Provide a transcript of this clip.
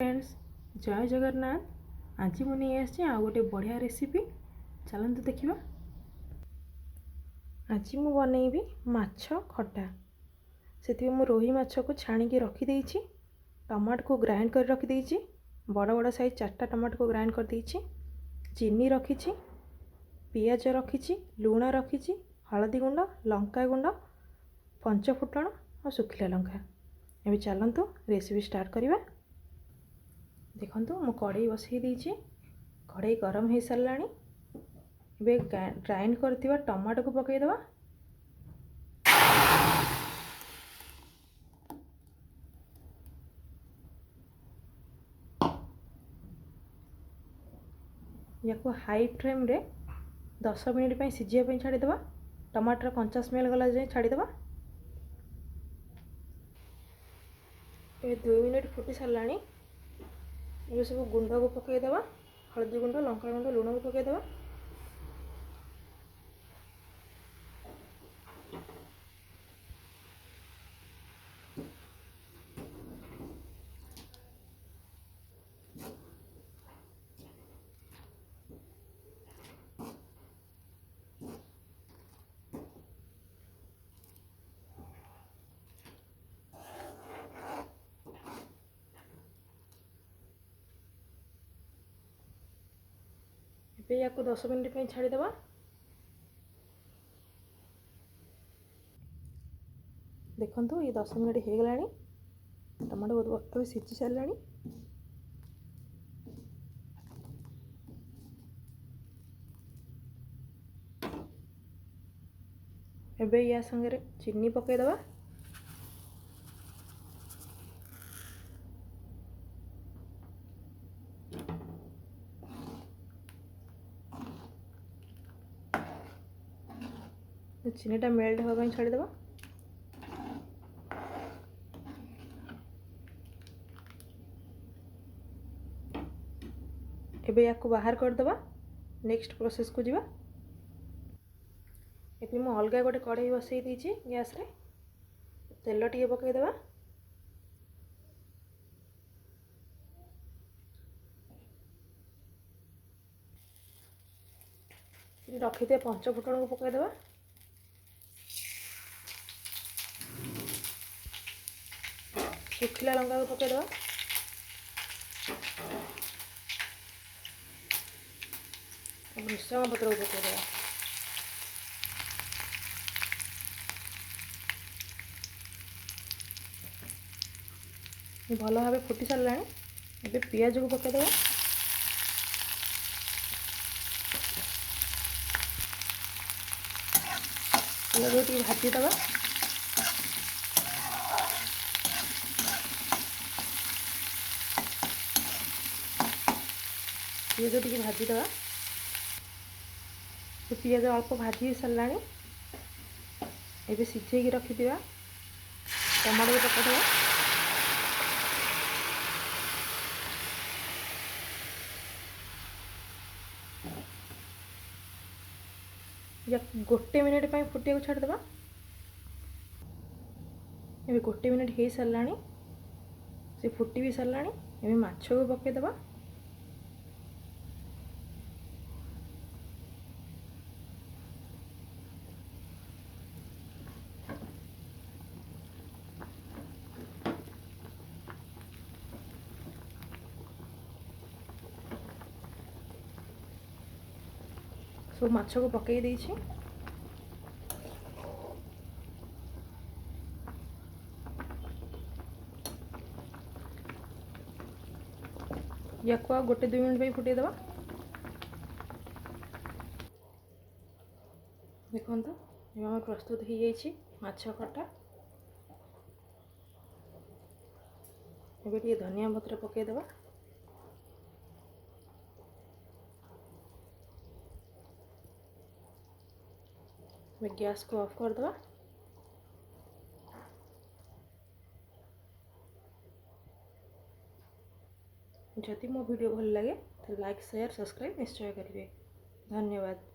Friends जय जगन्नाथ। आज मुझे आसी आ गोटे बढ़िया रेसिपी चलते देखा। आज मु बनैबी माछ खटा। से मु रोही माछ को छाणिकी रखीदे, टमाटो को ग्राइंड कर रखीदे, बड़ बड़ साइज 4टा टमाटो को ग्राइंड कर देछि, चीनी रखी, पियाज रखी, लुण रखी, हलदी गुंड, लंका गुंड, पंचफुटण और सुखिला लंका। एबे चलतु रेसिपी स्टार्ट करिबा। देखो मु कड़े बसई देछि, कड़े गरम हो सारा। ये ग्राइंड करथिबा टमाटो को पकई दवा। या को हाई फ्लेम रे 10 मिनिट पे सिझिया छाड़ी दवा। टमाटर कंचा स्मेल गला जाए छाड़ी दवा। ये 2 मिनिट फुटी सारा। ये सब गुंड को पकई दवा, हल्दी गुंड, लंका गुंड, लुण को पकई दवा। या को 10 मिनिट पे छाड़ी दवा। देखो ये 10 मिनिट हो गलानी, टमाटो बहुत सिझी सारा। एबे या संगे चीनी पकई दवा। चीनीटा मेल्ट होगा छाड़ी दवा। एबे या को बाहर कर दवा। नेक्स्ट प्रोसेस को जीवा। एबे मु अलगा गोटे कढ़ाई बसई देछि गैस रे। तेल टिके पकई दवा। रखी थे पंचफुटण को पकई दवा। सुखिला लंका को पकई दवा। भृषंग पत्र को पकई दवा। भल भाव फुटी सारा। एबे पियाज को पकई दवा। पियाज भाजी दवा। पियाज टी भाजी दवा। पियाज अल्प भाजी सारा। एबे सिझेकी रखिदिवा टमाटो को पकाइदवा। या गोटे मिनिट पे फुटिया को छाड़देवा। एबे गोटे मिनिट हो सारा, से फुटी भी सारा। एबे माछ को पकाइदवा। सब माछ को पकई देछि। या को गोटे 2 मिनिट पे फुटे दवा। देखो ये प्रस्तुत हो जाइए माछ खटा। एबे धनिया पत्र पकई दवा। गैस को ऑफ कर दवा। जदि मो वीडियो भल लगे तो लाइक शेयर सब्सक्राइब निश्चय करेंगे। धन्यवाद।